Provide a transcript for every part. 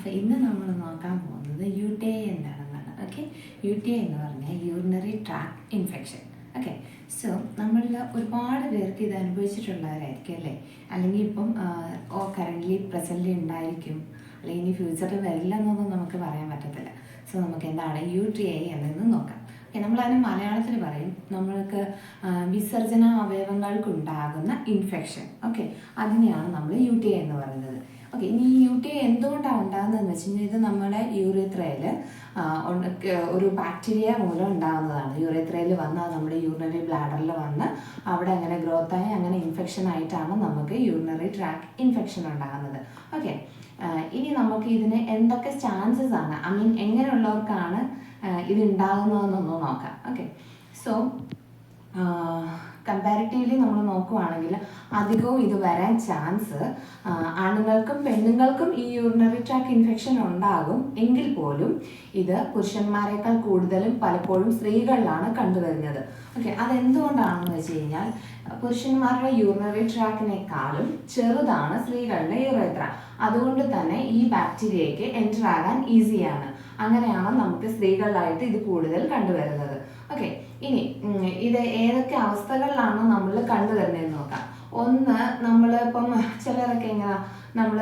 അപ്പോൾ ഇന്ന് നമ്മൾ നോക്കാൻ പോകുന്നത് UTI എന്താണെന്നാണ്. ഓക്കെ, UTI എന്ന് പറഞ്ഞാൽ urinary tract infection. Okay, so നമ്മളിൽ ഒരുപാട് പേർക്ക് ഇത് അനുഭവിച്ചിട്ടുള്ളവരായിരിക്കും അല്ലേ, അല്ലെങ്കിൽ ഇപ്പം കറൻ്റ്ലി പ്രസൻ്റ്ലി ഉണ്ടായിരിക്കും, അല്ലെങ്കിൽ ഇനി ഫ്യൂച്ചറിൽ വരില്ല എന്നൊന്നും നമുക്ക് പറയാൻ പറ്റത്തില്ല. സോ നമുക്ക് എന്താണ് UTI എന്നതെന്ന് നോക്കാം. ഓക്കെ, നമ്മളതിന് മലയാളത്തിൽ പറയും നമ്മൾക്ക് വിസർജന അവയവങ്ങൾക്കുണ്ടാകുന്ന ഇൻഫെക്ഷൻ. ഓക്കെ, അതിനെയാണ് നമ്മൾ UTI എന്ന് പറയുന്നത്. ഓക്കെ, ഇനി ഈ UTI എന്തുകൊണ്ടാണ് ഉണ്ടാകുന്നതെന്ന് വെച്ച് കഴിഞ്ഞാൽ ഇത് നമ്മുടെ യൂറിത്രയിൽ ഒരു ബാക്ടീരിയ മൂലം ഉണ്ടാകുന്നതാണ്. യൂറിത്രയിൽ വന്ന് നമ്മുടെ യൂറിനറി ബ്ലാഡറിൽ വന്ന് അവിടെ അങ്ങനെ ഗ്രോത്തായി അങ്ങനെ ഇൻഫെക്ഷൻ ആയിട്ടാണ് നമുക്ക് യൂറിനറി ട്രാക്ട് ഇൻഫെക്ഷൻ ഉണ്ടാകുന്നത്. ഓക്കെ, ഇനി നമുക്ക് ഇതിന് എന്തൊക്കെ ചാൻസസ് ആണ്, ഐ മീൻ എങ്ങനെയുള്ളവർക്കാണ് ഇത് ഉണ്ടാകുന്നതെന്നൊന്ന് നോക്കാം. ഓക്കെ, സോ കമ്പാരിറ്റീവ്ലി നമ്മൾ നോക്കുവാണെങ്കിൽ അധികവും ഇത് വരാൻ ചാൻസ് ആണുങ്ങൾക്കും പെണ്ണുങ്ങൾക്കും ഈ യൂറിനറി ട്രാക്ട് ഇൻഫെക്ഷൻ ഉണ്ടാകും. എങ്കിൽ പോലും ഇത് പുരുഷന്മാരെക്കാൾ കൂടുതലും പലപ്പോഴും സ്ത്രീകളിലാണ് കണ്ടുവരുന്നത്. ഓക്കെ, അതെന്തുകൊണ്ടാണെന്ന് വെച്ച് കഴിഞ്ഞാൽ പുരുഷന്മാരുടെ യൂറിനറി ട്രാക്റ്റിനേക്കാളും ചെറുതാണ് സ്ത്രീകളുടെ യൂറിത്ര. അതുകൊണ്ട് തന്നെ ഈ ബാക്ടീരിയയ്ക്ക് എൻ്റർ ആകാൻ ഈസിയാണ്. അങ്ങനെയാണ് നമുക്ക് സ്ത്രീകളിലായിട്ട് ഇത് കൂടുതൽ കണ്ടുവരുന്നത്. ഓക്കെ, ഇനി ഇത് ഏതൊക്കെ അവസ്ഥകളിലാണ് നമ്മൾ കണ്ടുവരുന്നതെന്ന് നോക്കാം. ഒന്ന്, നമ്മൾ ഇപ്പം ചിലരൊക്കെ ഇങ്ങനെ നമ്മൾ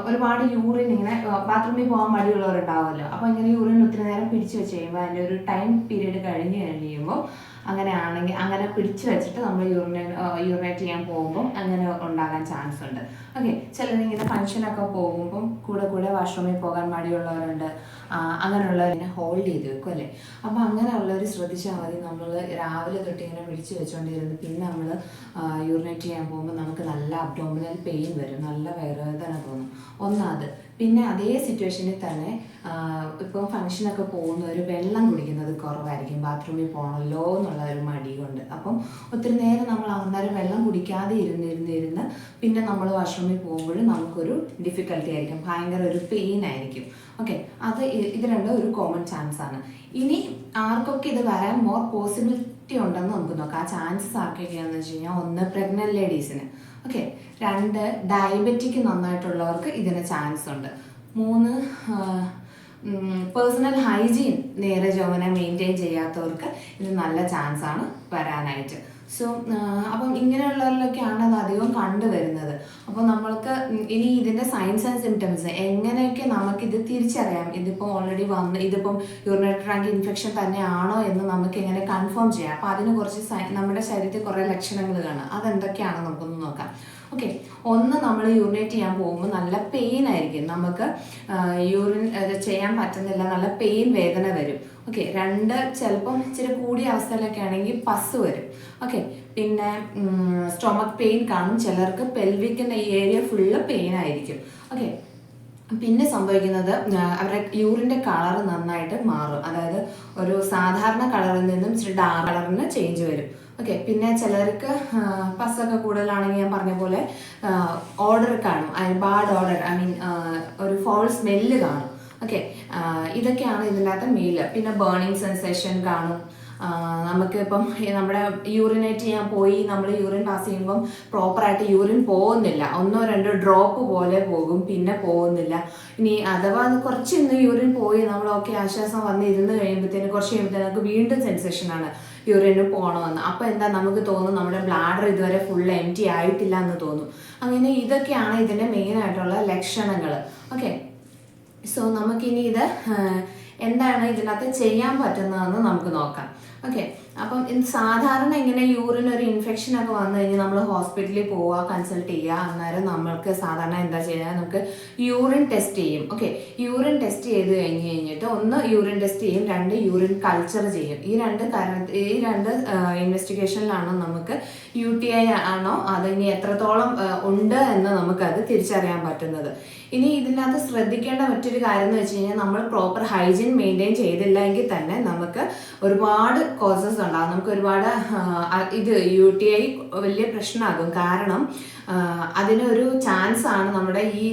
ഒരുപാട് യൂറിൻ ഇങ്ങനെ ബാത്റൂമിൽ പോകാൻ മടിയുള്ളവരുണ്ടാവുമല്ലോ. അപ്പോൾ ഇങ്ങനെ യൂറിൻ ഒത്തിരി നേരം പിടിച്ചു വെച്ച് കഴിയുമ്പോൾ അതിൻ്റെ ഒരു ടൈം പീരീഡ് കഴിഞ്ഞ് കഴിയുമ്പോൾ അങ്ങനെ പിടിച്ചു വെച്ചിട്ട് നമ്മൾ യൂറിനേറ്റ് ചെയ്യാൻ പോകുമ്പോൾ അങ്ങനെ ഉണ്ടാകാൻ ചാൻസ് ഉണ്ട്. ഓക്കെ, ചിലരിങ്ങനെ ഫംഗ്ഷനൊക്കെ പോകുമ്പം കൂടെ വാഷ്റൂമിൽ പോകാൻ മടിയുള്ളവരുണ്ട്. അങ്ങനെയുള്ളവരിങ്ങനെ ഹോൾഡ് ചെയ്ത് വെക്കും അല്ലേ. അപ്പോൾ അങ്ങനെയുള്ളവർ ശ്രദ്ധിച്ചാൽ മതി. നമ്മൾ രാവിലെ തൊട്ട് ഇങ്ങനെ പിടിച്ചു വെച്ചുകൊണ്ടിരുന്ന് പിന്നെ നമ്മൾ യൂറിനേറ്റ് ചെയ്യാൻ പോകുമ്പോൾ നമുക്ക് നല്ല അബ്ഡോമിനൽ പെയിൻ വരും, നല്ല വയറുവേദന തോന്നും. ഒന്നത്, പിന്നെ അതേ സിറ്റുവേഷനിൽ തന്നെ ഇപ്പം ഫംഗ്ഷനൊക്കെ പോകുന്നവർ വെള്ളം കുടിക്കുന്നത് കുറവായിരിക്കും, ബാത്റൂമിൽ പോകണമല്ലോ എന്നുള്ള ഒരു മടി കൊണ്ട്. അപ്പം ഒത്തിരി നേരം നമ്മൾ അന്നേരം വെള്ളം കുടിക്കാതെ ഇരുന്ന് പിന്നെ നമ്മൾ വാഷ്റൂമിൽ പോകുമ്പോഴും നമുക്കൊരു ഡിഫിക്കൽട്ടി ആയിരിക്കും, ഭയങ്കര ഒരു പെയിൻ ആയിരിക്കും. ഓക്കെ, ഇത് രണ്ടും ഒരു കോമൺ ചാൻസ് ആണ്. ഇനി ആർക്കൊക്കെ ഇത് വരാൻ മോർ പോസിബിലിറ്റി ഉണ്ടെന്ന് നമുക്ക് നോക്കാം. ആ ചാൻസസ് ആർക്കൊക്കെയാണെന്ന് വെച്ച് കഴിഞ്ഞാൽ, ഒന്ന് പ്രഗ്നന്റ് ലേഡീസിന്. ഓക്കെ, 2 ഡയബറ്റിക് നന്നായിട്ടുള്ളവർക്ക് ഇതിന് ചാൻസ് ഉണ്ട്. 3 പേഴ്സണൽ ഹൈജീൻ നേരെ ചൊവ്വനെ മെയിൻറ്റെയിൻ ചെയ്യാത്തവർക്ക് ഇത് നല്ല ചാൻസ് ആണ് വരാനായിട്ട്. സോ അപ്പം ഇങ്ങനെയുള്ളവരിലൊക്കെയാണ് അത് അധികം കണ്ടുവരുന്നത്. അപ്പോൾ നമ്മൾക്ക് ഇനി ഇതിൻ്റെ സൈൻസ് ആൻഡ് സിംറ്റംസ് എങ്ങനെയൊക്കെ നമുക്കിത് തിരിച്ചറിയാം, ഇതിപ്പോൾ ഓൾറെഡി ഇതിപ്പം യൂറിനറി ട്രാക്ട് ഇൻഫെക്ഷൻ തന്നെയാണോ എന്ന് നമുക്ക് എങ്ങനെ കൺഫേം ചെയ്യാം. അപ്പോൾ അതിന് കുറച്ച് നമ്മുടെ ശരീരത്തിൽ കുറേ ലക്ഷണങ്ങൾ കാണാം. അതെന്തൊക്കെയാണെന്ന് നമുക്കൊന്ന് നോക്കാം. ഓക്കെ, ഒന്ന്, നമ്മൾ യൂറിനേറ്റ് ചെയ്യാൻ പോകുമ്പോൾ നല്ല പെയിൻ ആയിരിക്കും, നമുക്ക് യൂറിൻ ചെയ്യാൻ പറ്റുന്നില്ല, നല്ല പെയിൻ വേദന വരും. ഓക്കെ, 2, ചിലപ്പം ഇച്ചിരി കൂടിയ അവസ്ഥയിലൊക്കെ ആണെങ്കിൽ പസ് വരും. ഓക്കെ, പിന്നെ സ്റ്റൊമക്ക് പെയിൻ കാണും, ചിലർക്ക് പെൽവിക്കിൻ്റെ ഈ ഏരിയ ഫുള്ള് പെയിൻ ആയിരിക്കും. ഓക്കെ, പിന്നെ സംഭവിക്കുന്നത് അവരുടെ യൂറിൻ്റെ കളർ നന്നായിട്ട് മാറും, അതായത് ഒരു സാധാരണ കളറിൽ നിന്നും ഇച്ചിരി ഡാർക്ക് കളറിന് ചേഞ്ച് വരും. ഓക്കെ, പിന്നെ ചിലർക്ക് പസ്സൊക്കെ കൂടുതലാണെങ്കിൽ ഞാൻ പറഞ്ഞ പോലെ ഓർഡർ കാണും, ബാഡ് ഓർഡർ, ഐ മീൻ ഒരു ഫൗൾ സ്മെല്ല് കാണും. ഓക്കെ, ഇതൊക്കെയാണ് ഇതിൻ്റെ അകത്ത് മെയില്. പിന്നെ ബേണിംഗ് സെൻസേഷൻ കാണും. നമുക്ക് ഇപ്പം നമ്മുടെ യൂറിനേറ്റ് ചെയ്യാൻ പോയി നമ്മൾ യൂറിൻ പാസ് ചെയ്യുമ്പം പ്രോപ്പറായിട്ട് യൂറിൻ പോകുന്നില്ല, 1-2 ഡ്രോപ്പ് പോലെ പോകും, പിന്നെ പോകുന്നില്ല. ഇനി അഥവാ കുറച്ചൊന്ന് യൂറിൻ പോയി നമ്മൾ ആശ്വാസം വന്ന് ഇരുന്ന് കഴിയുമ്പോഴത്തേന് കുറച്ച് കഴിയുമ്പോഴത്തേന് നമുക്ക് വീണ്ടും സെൻസേഷനാണ് യൂറിന് പോകണമെന്ന്. അപ്പോൾ എന്താ നമുക്ക് തോന്നും, നമ്മുടെ ബ്ലാഡർ ഇതുവരെ ഫുൾ എംറ്റി ആയിട്ടില്ല എന്ന് തോന്നും. അങ്ങനെ ഇതൊക്കെയാണ് ഇതിൻ്റെ മെയിനായിട്ടുള്ള ലക്ഷണങ്ങൾ. ഓക്കെ, സോ നമുക്കിനി ഇത് എന്താണ് ഇതിനകത്ത് ചെയ്യാൻ പറ്റുന്നതെന്ന് നമുക്ക് നോക്കാം. ഓക്കെ, അപ്പം സാധാരണ ഇങ്ങനെ യൂറിൻ ഒരു ഇൻഫെക്ഷൻ ഒക്കെ വന്നു കഴിഞ്ഞാൽ നമ്മൾ ഹോസ്പിറ്റലിൽ പോവുക, കൺസൾട്ട് ചെയ്യുക. അന്നേരം നമ്മൾക്ക് സാധാരണ എന്താ ചെയ്യുക, നമുക്ക് യൂറിൻ ടെസ്റ്റ് ചെയ്യും. ഓക്കെ, യൂറിൻ ടെസ്റ്റ് ചെയ്ത് കഴിഞ്ഞിട്ട് 1 യൂറിൻ ടെസ്റ്റ് ചെയ്യും, 2 യൂറിൻ കൾച്ചർ ചെയ്യും. ഈ രണ്ട് ഇൻവെസ്റ്റിഗേഷനിലാണ് നമുക്ക് UTI ആണോ അതിനി എത്രത്തോളം ഉണ്ട് എന്ന് നമുക്കത് തിരിച്ചറിയാൻ പറ്റുന്നത്. ഇനി ഇതിനകത്ത് ശ്രദ്ധിക്കേണ്ട മറ്റൊരു കാര്യം എന്ന് വെച്ച് കഴിഞ്ഞാൽ, നമ്മൾ പ്രോപ്പർ ഹൈജീൻ മെയിൻറ്റെയിൻ ചെയ്തില്ല എങ്കിൽ തന്നെ നമുക്ക് ഒരുപാട് കോസസ് ഉണ്ടാകും. നമുക്ക് ഒരുപാട് ഇത് UTI വലിയ പ്രശ്നമാകും. കാരണം അതിനൊരു ചാൻസ് ആണ് നമ്മുടെ ഈ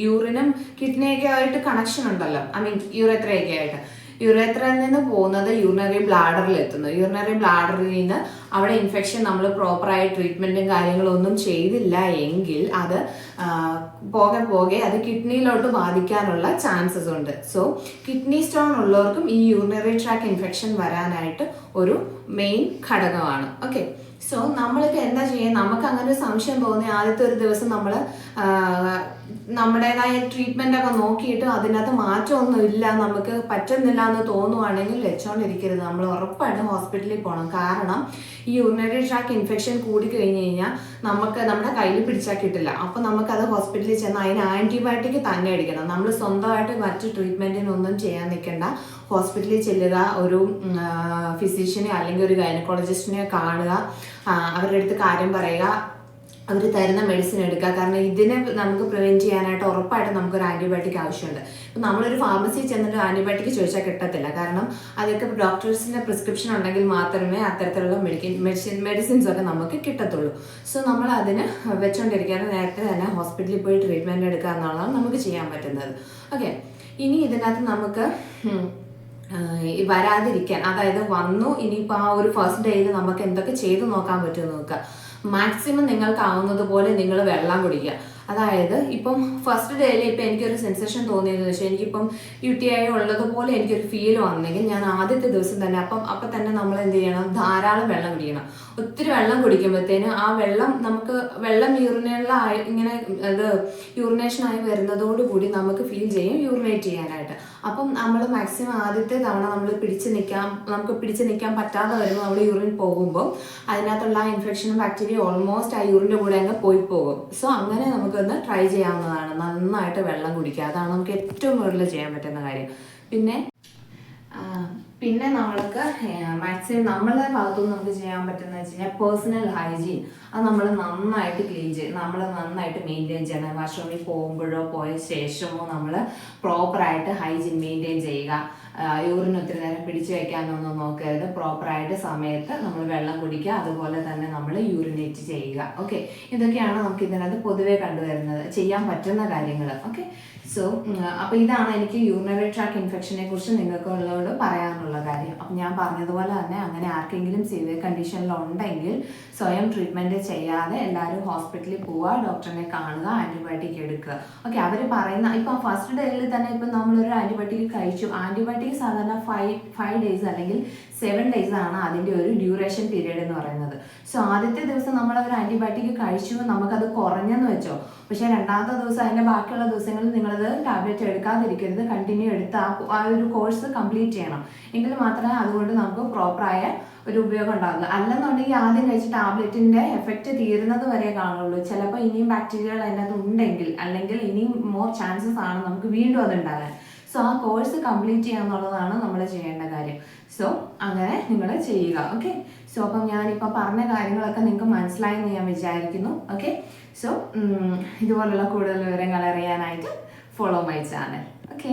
യൂറിനും കിഡ്നിയൊക്കെ ആയിട്ട് കണക്ഷൻ ഉണ്ടല്ലോ, ഐ മീൻ യൂറത്രയൊക്കെ ആയിട്ട്. യുറേത്രയിൽ നിന്ന് പോകുന്നത് യൂറിനറി ബ്ലാഡറിൽ എത്തുന്നു. യൂറിനറി ബ്ലാഡറിൽ നിന്ന് അവിടെ ഇൻഫെക്ഷൻ നമ്മൾ പ്രോപ്പറായി ട്രീറ്റ്മെൻറ്റും കാര്യങ്ങളും ഒന്നും ചെയ്തില്ല എങ്കിൽ അത് പോകെ പോകെ അത് കിഡ്നിയിലോട്ട് ബാധിക്കാനുള്ള ചാൻസസ് ഉണ്ട്. സോ കിഡ്നി സ്റ്റോൺ ഉള്ളവർക്കും ഈ യൂറിനറി ട്രാക്ക് ഇൻഫെക്ഷൻ വരാനായിട്ട് ഒരു മെയിൻ ഘടകമാണ്. ഓക്കെ, സോ നമ്മൾക്ക് എന്താ ചെയ്യുക, നമുക്ക് അങ്ങനെ ഒരു സംശയം തോന്നി ആദ്യത്തെ ഒരു ദിവസം നമ്മൾ നമ്മുടേതായ ട്രീറ്റ്മെൻ്റ് ഒക്കെ നോക്കിയിട്ട് അതിനകത്ത് മാറ്റമൊന്നും ഇല്ല, നമുക്ക് പറ്റുന്നില്ല എന്ന് തോന്നുവാണെങ്കിൽ വെച്ചോണ്ടിരിക്കരുത്. നമ്മൾ ഉറപ്പായിട്ടും ഹോസ്പിറ്റലിൽ പോകണം. കാരണം ഈ യൂറിനറി ട്രാക്ക് ഇൻഫെക്ഷൻ കൂടി കഴിഞ്ഞ് കഴിഞ്ഞാൽ നമുക്ക് നമ്മുടെ കയ്യിൽ പിടിച്ചാൽ കിട്ടില്ല. അപ്പോൾ നമുക്കത് ഹോസ്പിറ്റലിൽ ചെന്ന് അതിന് ആൻറ്റിബയോട്ടിക് തന്നെ അടിക്കണം. നമ്മൾ സ്വന്തമായിട്ട് മറ്റ് ട്രീറ്റ്മെൻറ്റിനൊന്നും ചെയ്യാൻ നിൽക്കേണ്ട. ഹോസ്പിറ്റലിൽ ചെല്ലുക, ഒരു ഫിസിഷ്യനെ അല്ലെങ്കിൽ ഒരു ഗൈനക്കോളജിസ്റ്റിനെ കാണുക, അവരുടെ അടുത്ത് കാര്യം പറയുക, അവർ തരുന്ന മെഡിസിൻ എടുക്കുക. കാരണം ഇതിനെ നമുക്ക് പ്രിവെൻറ്റ് ചെയ്യാനായിട്ട് ഉറപ്പായിട്ടും നമുക്കൊരു ആൻറ്റിബയോട്ടിക് ആവശ്യമുണ്ട്. ഇപ്പം നമ്മളൊരു ഫാർമസിയിൽ ചെന്നിട്ട് ആൻറ്റിബയോട്ടിക് ചോദിച്ചാൽ കിട്ടത്തില്ല. കാരണം അതൊക്കെ ഡോക്ടേഴ്സിൻ്റെ പ്രിസ്ക്രിപ്ഷൻ ഉണ്ടെങ്കിൽ മാത്രമേ അത്തരത്തിലുള്ള മെഡിസിൻസ് ഒക്കെ നമുക്ക് കിട്ടത്തുള്ളൂ. സോ നമ്മൾ അതിന് വെച്ചുകൊണ്ടിരിക്കാതെ നേരത്തെ തന്നെ ഹോസ്പിറ്റലിൽ പോയി ട്രീറ്റ്മെൻറ്റ് എടുക്കുക എന്നുള്ളതാണ് നമുക്ക് ചെയ്യാൻ പറ്റുന്നത്. ഓക്കെ, ഇനി ഇതിനകത്ത് നമുക്ക് വരാതിരിക്കാൻ, അതായത് വന്നു ഇനിയിപ്പോൾ ആ ഒരു ഫസ്റ്റ് ഡേയിൽ നമുക്ക് എന്തൊക്കെ ചെയ്ത് നോക്കാൻ പറ്റുമെന്ന് നോക്കുക. മാക്സിമം നിങ്ങൾക്കാവുന്നത് പോലെ നിങ്ങൾ വെള്ളം കുടിക്കുക. അതായത് ഇപ്പം ഫസ്റ്റ് ഡേയിൽ ഇപ്പം എനിക്കൊരു സെൻസേഷൻ തോന്നിയതെന്ന് വെച്ചാൽ എനിക്കിപ്പം UTI ഉള്ളതുപോലെ എനിക്കൊരു ഫീൽ വന്നെങ്കിൽ ഞാൻ ആദ്യത്തെ ദിവസം തന്നെ അപ്പം തന്നെ നമ്മൾ എന്ത് ചെയ്യണം, ധാരാളം വെള്ളം കുടിക്കണം. ഒത്തിരി വെള്ളം കുടിക്കുമ്പോഴത്തേന് ആ വെള്ളം യൂറിനേഷനായി ഇങ്ങനെ അത് യൂറിനേഷനായി വരുന്നതോടുകൂടി നമുക്ക് ഫീൽ ചെയ്യും യൂറിനേറ്റ് ചെയ്യാനായിട്ട്. അപ്പം നമ്മൾ മാക്സിമം ആദ്യത്തെ തവണ നമുക്ക് പിടിച്ച് നിൽക്കാൻ പറ്റാതെ വരുമ്പോൾ നമ്മൾ യൂറിൻ പോകുമ്പോൾ അതിനകത്തുള്ള ഇൻഫെക്ഷനും ബാക്ടീരിയ ഓൾമോസ്റ്റ് ആ യൂറിൻ്റെ കൂടെ അങ്ങ് പോയി പോകും. സോ അങ്ങനെ നമുക്കൊന്ന് ട്രൈ ചെയ്യാവുന്നതാണ്. നന്നായിട്ട് വെള്ളം കുടിക്കുക, അതാണ് നമുക്ക് ഏറ്റവും കൂടുതൽ ചെയ്യാൻ പറ്റുന്ന കാര്യം. പിന്നെ നമ്മൾക്ക് മാക്സിമം നമ്മളുടെ ഭാഗത്തുനിന്ന് നമുക്ക് ചെയ്യാൻ പറ്റുന്നത് വെച്ച് കഴിഞ്ഞാൽ പേഴ്സണൽ ഹൈജീൻ. അത് നമ്മൾ നന്നായിട്ട് ക്ലീൻ ചെയ്യും, നമ്മൾ നന്നായിട്ട് മെയിൻറ്റെയിൻ ചെയ്യണം. വാഷ്റൂമിൽ പോകുമ്പോഴോ പോയ ശേഷമോ നമ്മൾ പ്രോപ്പറായിട്ട് ഹൈജീൻ മെയിൻറ്റെയിൻ ചെയ്യുക. യൂറിൻ ഒത്തിരി നേരം പിടിച്ചു വയ്ക്കാനൊന്നും നോക്കരുത്. പ്രോപ്പറായിട്ട് സമയത്ത് നമ്മൾ വെള്ളം കുടിക്കുക, അതുപോലെ തന്നെ നമ്മൾ യൂറിനേറ്റ് ചെയ്യുക. ഓക്കെ, ഇതൊക്കെയാണ് നമുക്ക് ഇതിനകത്ത് പൊതുവേ കണ്ടുവരുന്നത് ചെയ്യാൻ പറ്റുന്ന കാര്യങ്ങൾ. ഓക്കെ, സോ അപ്പോൾ ഇതാണ് എനിക്ക് യൂറിനറി ട്രാക്ക് ഇൻഫെക്ഷനെ കുറിച്ച് നിങ്ങൾക്കുള്ളവരോട് പറയാനുള്ള കാര്യം. അപ്പം ഞാൻ പറഞ്ഞതുപോലെ തന്നെ അങ്ങനെ ആർക്കെങ്കിലും സിവിയർ കണ്ടീഷനിലുണ്ടെങ്കിൽ സ്വയം ട്രീറ്റ്മെൻറ്റ് ചെയ്യാതെ എല്ലാവരും ഹോസ്പിറ്റലിൽ പോവുക, ഡോക്ടറിനെ കാണുക, ആൻറ്റിബയോട്ടിക് എടുക്കുക. ഓക്കെ, അവർ പറയുന്ന ഇപ്പം ഫസ്റ്റ് ഡേയിൽ തന്നെ ഇപ്പം നമ്മളൊരു ആൻറ്റിബയോട്ടിക് കഴിച്ചു. ആൻറ്റിബയോട്ടിക് സാധാരണ 5 days അല്ലെങ്കിൽ 7 days ആണ് അതിൻ്റെ ഒരു ഡ്യൂറേഷൻ പീരീഡ് എന്ന് പറയുന്നത്. സോ ആദ്യത്തെ ദിവസം നമ്മളൊരു ആൻറ്റിബയോട്ടിക് കഴിച്ചു, നമുക്കത് കുറഞ്ഞെന്ന് വെച്ചോ, പക്ഷേ രണ്ടാമത്തെ ദിവസം അതിൻ്റെ ബാക്കിയുള്ള ദിവസങ്ങളിൽ നിങ്ങളത് ടാബ്ലറ്റ് എടുക്കാതിരിക്കരുത്. കണ്ടിന്യൂ എടുത്ത് ആ ഒരു കോഴ്സ് കംപ്ലീറ്റ് ചെയ്യണം. എങ്കിൽ മാത്രമേ അതുകൊണ്ട് നമുക്ക് പ്രോപ്പറായ ഒരു ഉപയോഗം ഉണ്ടാകുള്ളൂ. അല്ലെന്നുണ്ടെങ്കിൽ ആദ്യം കഴിച്ച ടാബ്ലറ്റിൻ്റെ എഫക്റ്റ് തീരുന്നത് വരെ കാണുള്ളൂ. ചിലപ്പോൾ ഇനിയും ബാക്ടീരിയകൾ അതിനകത്ത് ഉണ്ടെങ്കിൽ അല്ലെങ്കിൽ ഇനിയും മോർ ചാൻസസ് ആണ് നമുക്ക് വീണ്ടും അത് ഉണ്ടാകാൻ. സോ ആ കോഴ്സ് കംപ്ലീറ്റ് ചെയ്യുക എന്നുള്ളതാണ് നമ്മൾ ചെയ്യേണ്ട കാര്യം. സോ അങ്ങനെ നിങ്ങൾ ചെയ്യുക. ഓക്കെ, സോ അപ്പം ഞാനിപ്പോൾ പറഞ്ഞ കാര്യങ്ങളൊക്കെ നിങ്ങൾക്ക് മനസ്സിലായെന്ന് ഞാൻ വിചാരിക്കുന്നു. ഓക്കെ, സോ ഇതുപോലുള്ള കൂടുതൽ വിവരങ്ങൾ അറിയാനായിട്ട് ഫോളോ മൈ ചാനൽ. ഓക്കെ.